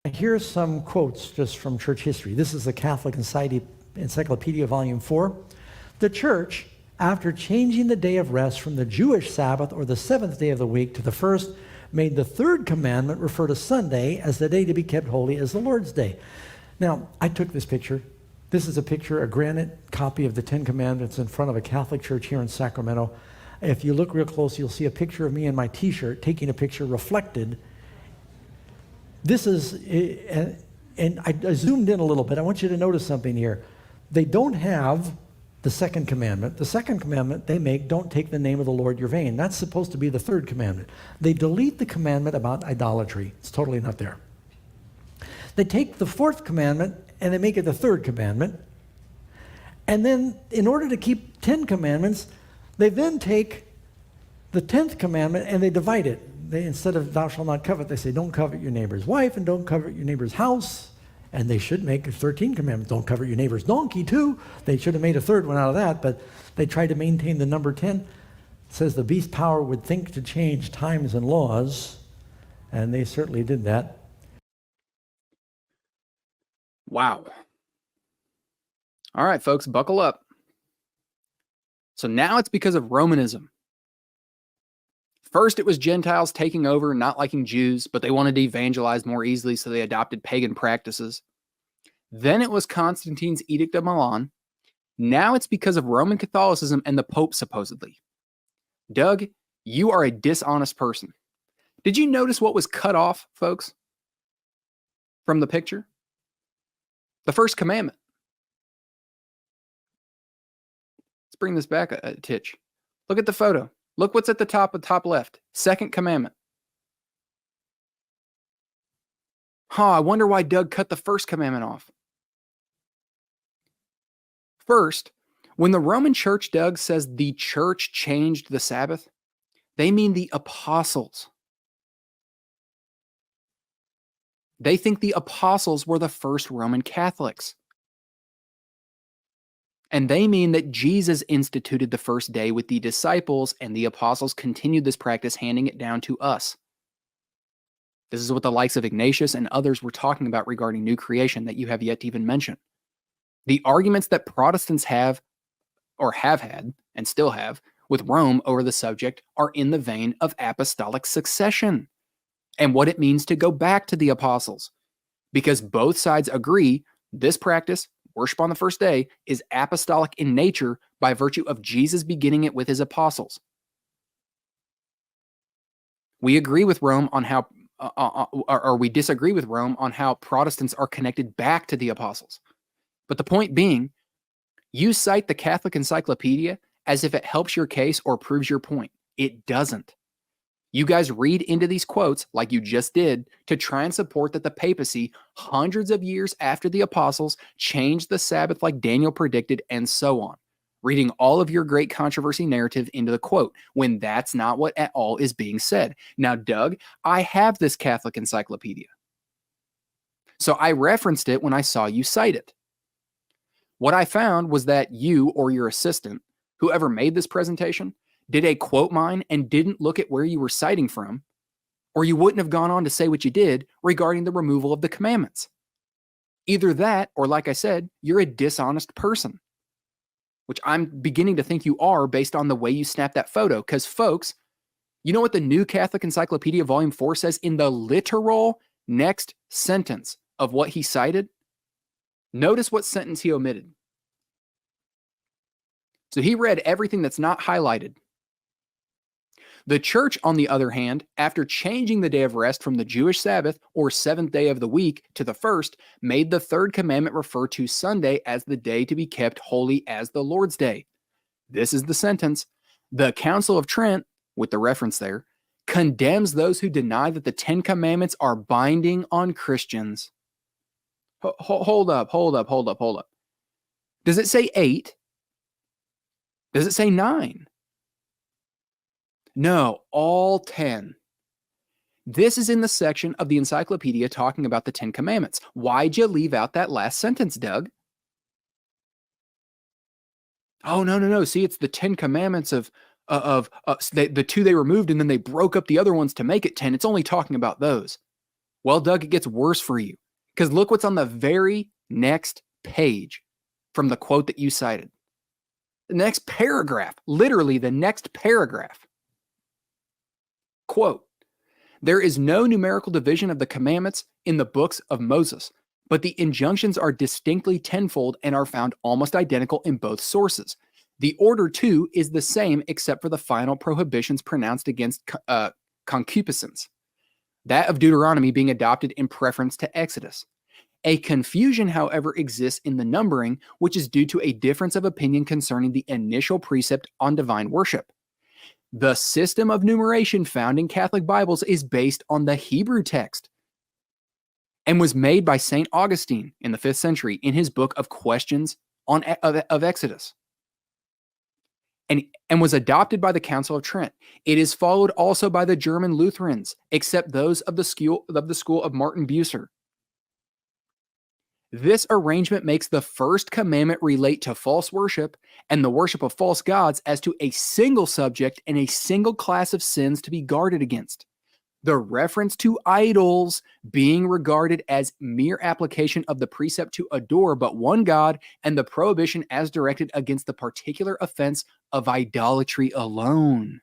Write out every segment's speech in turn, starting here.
Here's some quotes just from church history. This is the Catholic Encyclopedia, Volume 4. The church, after changing the day of rest from the Jewish Sabbath or the seventh day of the week to the first, made the third commandment refer to Sunday as the day to be kept holy as the Lord's Day. Now, I took this picture. This is a picture, a granite copy of the Ten Commandments in front of a Catholic church here in Sacramento. If you look real close, you'll see a picture of me in my t-shirt taking a picture reflected. This is, and I zoomed in a little bit. I want you to notice something here. They don't have the second commandment. The second commandment they make, don't take the name of the Lord your vain. That's supposed to be the third commandment. They delete the commandment about idolatry. It's totally not there. They take the fourth commandment and they make it the third commandment. And then in order to keep 10 commandments, they then take the 10th commandment and they divide it. They, instead of thou shalt not covet, they say don't covet your neighbor's wife and don't covet your neighbor's house. And they should make 13 commandments. Don't covet your neighbor's donkey too. They should have made a third one out of that, but they tried to maintain the number 10. It says the beast power would think to change times and laws, and they certainly did that. Wow. All right, folks, buckle up. So now it's because of Romanism. First, it was Gentiles taking over, not liking Jews, but they wanted to evangelize more easily, so they adopted pagan practices. Then it was Constantine's Edict of Milan. Now it's because of Roman Catholicism and the Pope, supposedly. Doug, you are a dishonest person. Did you notice what was cut off, folks, from the picture? The first commandment. Let's bring this back a titch. Look at the photo. Look what's at the top left. Second commandment. I wonder why Doug cut the first commandment off. First, when the Roman Church, Doug, says the church changed the Sabbath, they mean the apostles. They think the apostles were the first Roman Catholics. And they mean that Jesus instituted the first day with the disciples, and the apostles continued this practice, handing it down to us. This is what the likes of Ignatius and others were talking about regarding new creation that you have yet to even mention. The arguments that Protestants have, or have had, and still have, with Rome over the subject are in the vein of apostolic succession and what it means to go back to the apostles. Because both sides agree this practice, worship on the first day, is apostolic in nature by virtue of Jesus beginning it with his apostles. We agree with Rome on how, or we disagree with Rome on how Protestants are connected back to the apostles. But the point being, you cite the Catholic Encyclopedia as if it helps your case or proves your point. It doesn't. You guys read into these quotes, like you just did, to try and support that the papacy, hundreds of years after the apostles, changed the Sabbath like Daniel predicted, and so on. Reading all of your great controversy narrative into the quote, when that's not what at all is being said. Now, Doug, I have this Catholic Encyclopedia. So I referenced it when I saw you cite it. What I found was that you or your assistant, whoever made this presentation, did a quote mine and didn't look at where you were citing from, or you wouldn't have gone on to say what you did regarding the removal of the commandments. Either that, or like I said, you're a dishonest person, which I'm beginning to think you are based on the way you snapped that photo. Because folks, you know what the New Catholic Encyclopedia Volume 4 says in the literal next sentence of what he cited? Notice what sentence he omitted. So he read everything that's not highlighted. The church, on the other hand, after changing the day of rest from the Jewish Sabbath, or seventh day of the week, to the first, made the third commandment refer to Sunday as the day to be kept holy as the Lord's Day. This is the sentence. The Council of Trent, with the reference there, condemns those who deny that the Ten Commandments are binding on Christians. Hold up. Does it say 8? Does it say 9? No, all 10. This is in the section of the encyclopedia talking about the 10 commandments. Why'd you leave out that last sentence, Doug? Oh, no. See, it's the 10 commandments of the 2 they removed, and then they broke up the other ones to make it 10. It's only talking about those. Well, Doug, it gets worse for you, because look what's on the very next page from the quote that you cited. The next paragraph, literally the next paragraph. Quote, there is no numerical division of the commandments in the books of Moses, but the injunctions are distinctly tenfold and are found almost identical in both sources. The order, too, is the same except for the final prohibitions pronounced against concupiscence, that of Deuteronomy being adopted in preference to Exodus. A confusion, however, exists in the numbering, which is due to a difference of opinion concerning the initial precept on divine worship. The system of numeration found in Catholic Bibles is based on the Hebrew text and was made by St. Augustine in the 5th century in his book of Questions of Exodus, and was adopted by the Council of Trent. It is followed also by the German Lutherans, except those of the school of Martin Bucer. This arrangement makes the first commandment relate to false worship and the worship of false gods as to a single subject and a single class of sins to be guarded against. The reference to idols being regarded as mere application of the precept to adore but one God, and the prohibition as directed against the particular offense of idolatry alone.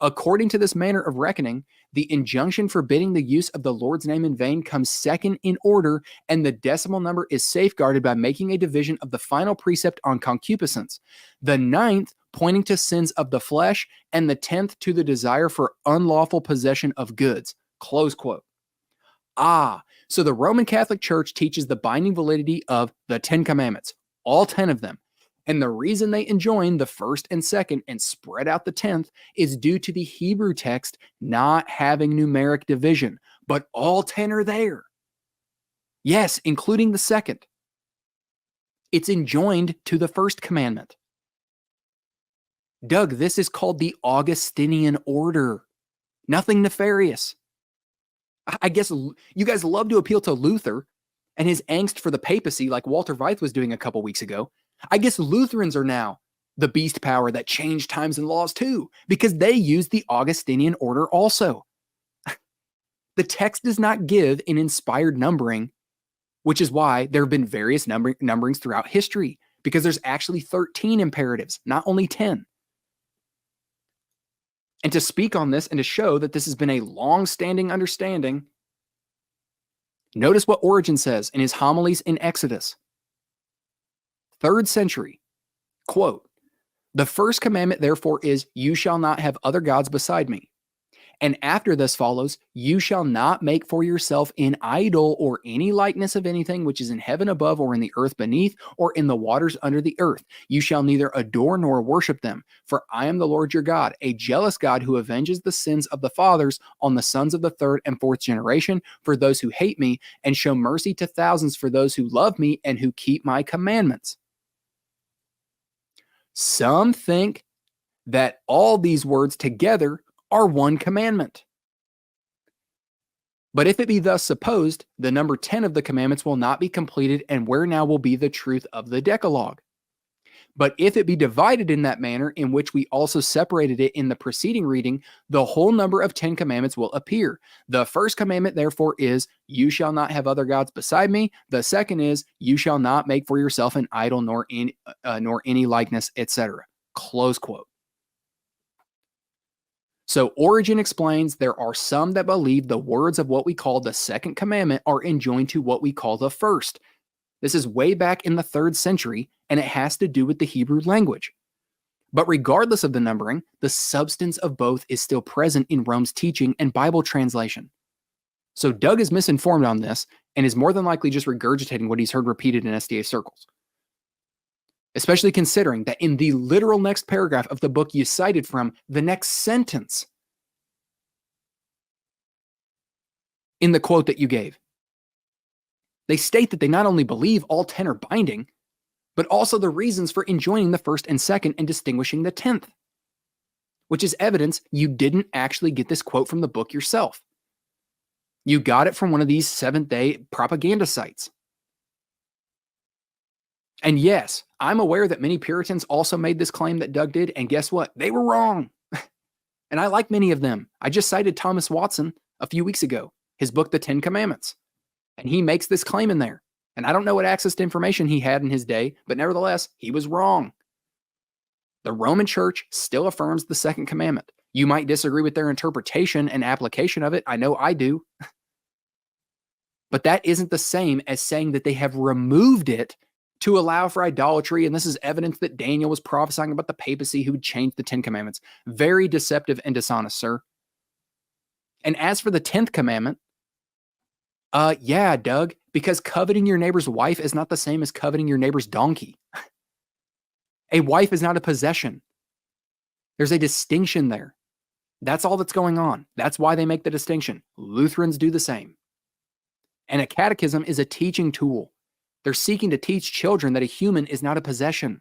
According to this manner of reckoning, the injunction forbidding the use of the Lord's name in vain comes second in order, and the decimal number is safeguarded by making a division of the final precept on concupiscence, the 9th pointing to sins of the flesh, and the 10th to the desire for unlawful possession of goods. Close quote. So the Roman Catholic Church teaches the binding validity of the 10 Commandments, all 10 of them. And the reason they enjoin the first and second and spread out the 10th is due to the Hebrew text not having numeric division, but all 10 are there. Yes, including the second. It's enjoined to the first commandment. Doug, this is called the Augustinian order. Nothing nefarious. I guess you guys love to appeal to Luther and his angst for the papacy like Walter Veith was doing a couple weeks ago. I guess Lutherans are now the beast power that changed times and laws too, because they use the Augustinian order also. The text does not give an inspired numbering, which is why there have been various numberings throughout history, because there's actually 13 imperatives, not only 10. And to speak on this and to show that this has been a long-standing understanding, notice what Origen says in his homilies in Exodus. 3rd century, quote, the first commandment therefore is, you shall not have other gods beside me. And after this follows, you shall not make for yourself an idol or any likeness of anything which is in heaven above or in the earth beneath or in the waters under the earth. You shall neither adore nor worship them. For I am the Lord your God, a jealous God who avenges the sins of the fathers on the sons of the 3rd and 4th generation for those who hate me, and show mercy to thousands for those who love me and who keep my commandments. Some think that all these words together are one commandment. But if it be thus supposed, the number 10 of the commandments will not be completed, and where now will be the truth of the Decalogue? But if it be divided in that manner in which we also separated it in the preceding reading, the whole number of 10 commandments will appear. The first commandment, therefore, is, you shall not have other gods beside me. The second is, you shall not make for yourself an idol nor any likeness, etc. Close quote. So Origen explains there are some that believe the words of what we call the second commandment are enjoined to what we call the first. This is way back in the 3rd century, and it has to do with the Hebrew language. But regardless of the numbering, the substance of both is still present in Rome's teaching and Bible translation. So Doug is misinformed on this and is more than likely just regurgitating what he's heard repeated in SDA circles. Especially considering that in the literal next paragraph of the book you cited from, the next sentence in the quote that you gave, they state that they not only believe all 10 are binding, but also the reasons for enjoining the first and second and distinguishing the 10th, which is evidence you didn't actually get this quote from the book yourself. You got it from one of these Seventh-day propaganda sites. And yes, I'm aware that many Puritans also made this claim that Doug did, and guess what? They were wrong. And I like many of them. I just cited Thomas Watson a few weeks ago. his book, The 10 Commandments. And he makes this claim in there. And I don't know what access to information he had in his day, but nevertheless, he was wrong. The Roman Church still affirms the second commandment. You might disagree with their interpretation and application of it. I know I do. But that isn't the same as saying that they have removed it to allow for idolatry. And this is evidence that Daniel was prophesying about the papacy who would change the 10 commandments. Very deceptive and dishonest, sir. And as for the 10th commandment, yeah, Doug, because coveting your neighbor's wife is not the same as coveting your neighbor's donkey. A wife is not a possession. There's a distinction there. That's all that's going on. That's why they make the distinction. Lutherans do the same. And a catechism is a teaching tool. They're seeking to teach children that a human is not a possession.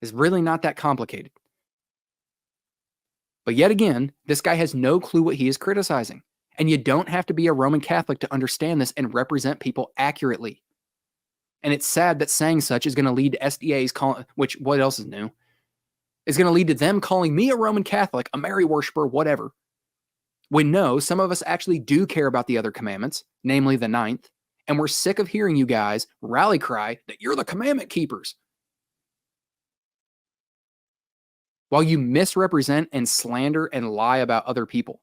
It's really not that complicated. But yet again, this guy has no clue what he is criticizing. And you don't have to be a Roman Catholic to understand this and represent people accurately. And it's sad that saying such is going to lead to SDAs calling, which what else is new? Is going to lead to them calling me a Roman Catholic, a Mary worshiper, whatever. When no, some of us actually do care about the other commandments, namely the 9th, and we're sick of hearing you guys rally cry that you're the commandment keepers. While you misrepresent and slander and lie about other people.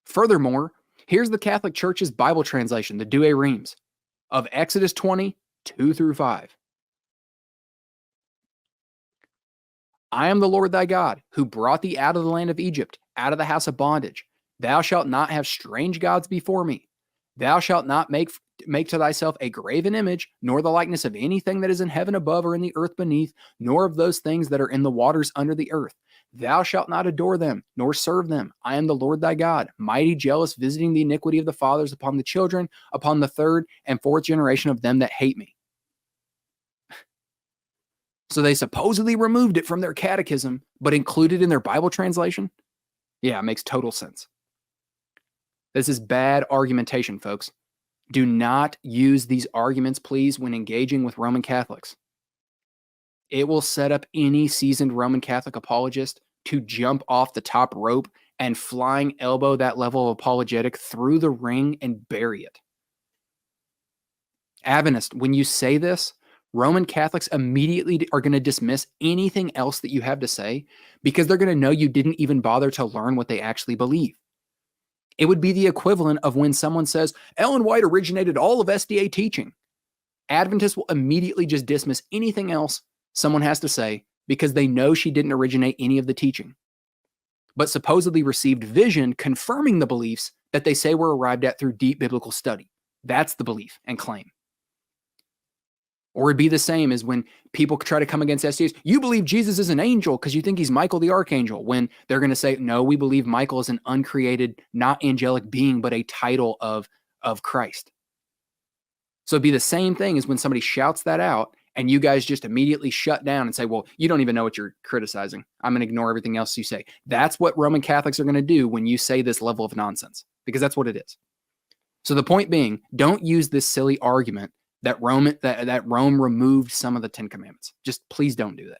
Furthermore, here's the Catholic Church's Bible translation, the Douay Rheims, of Exodus 20, 2-5. I am the Lord thy God, who brought thee out of the land of Egypt, out of the house of bondage. Thou shalt not have strange gods before me. Thou shalt not make to thyself a graven image, nor the likeness of anything that is in heaven above or in the earth beneath, nor of those things that are in the waters under the earth. Thou shalt not adore them, nor serve them. I am the Lord thy God, mighty, jealous, visiting the iniquity of the fathers upon the children, upon the third and fourth generation of them that hate me. So they supposedly removed it from their catechism, but included in their Bible translation? Yeah, it makes total sense. This is bad argumentation, folks. Do not use these arguments, please, when engaging with Roman Catholics. It will set up any seasoned Roman Catholic apologist to jump off the top rope and flying elbow that level of apologetic through the ring and bury it. Adventist, when you say this, Roman Catholics immediately are going to dismiss anything else that you have to say because they're going to know you didn't even bother to learn what they actually believe. It would be the equivalent of when someone says, Ellen White originated all of SDA teaching. Adventists will immediately just dismiss anything else someone has to say because they know she didn't originate any of the teaching, but supposedly received vision confirming the beliefs that they say were arrived at through deep biblical study. That's the belief and claim. Or it'd be the same as when people try to come against SDAs. You believe Jesus is an angel because you think he's Michael the Archangel, when they're going to say, no, we believe Michael is an uncreated, not angelic being, but a title of Christ. So it'd be the same thing as when somebody shouts that out and you guys just immediately shut down and say, well, you don't even know what you're criticizing. I'm going to ignore everything else you say. That's what Roman Catholics are going to do when you say this level of nonsense, because that's what it is. So the point being, don't use this silly argument that Rome removed some of the 10 Commandments. Just please don't do that.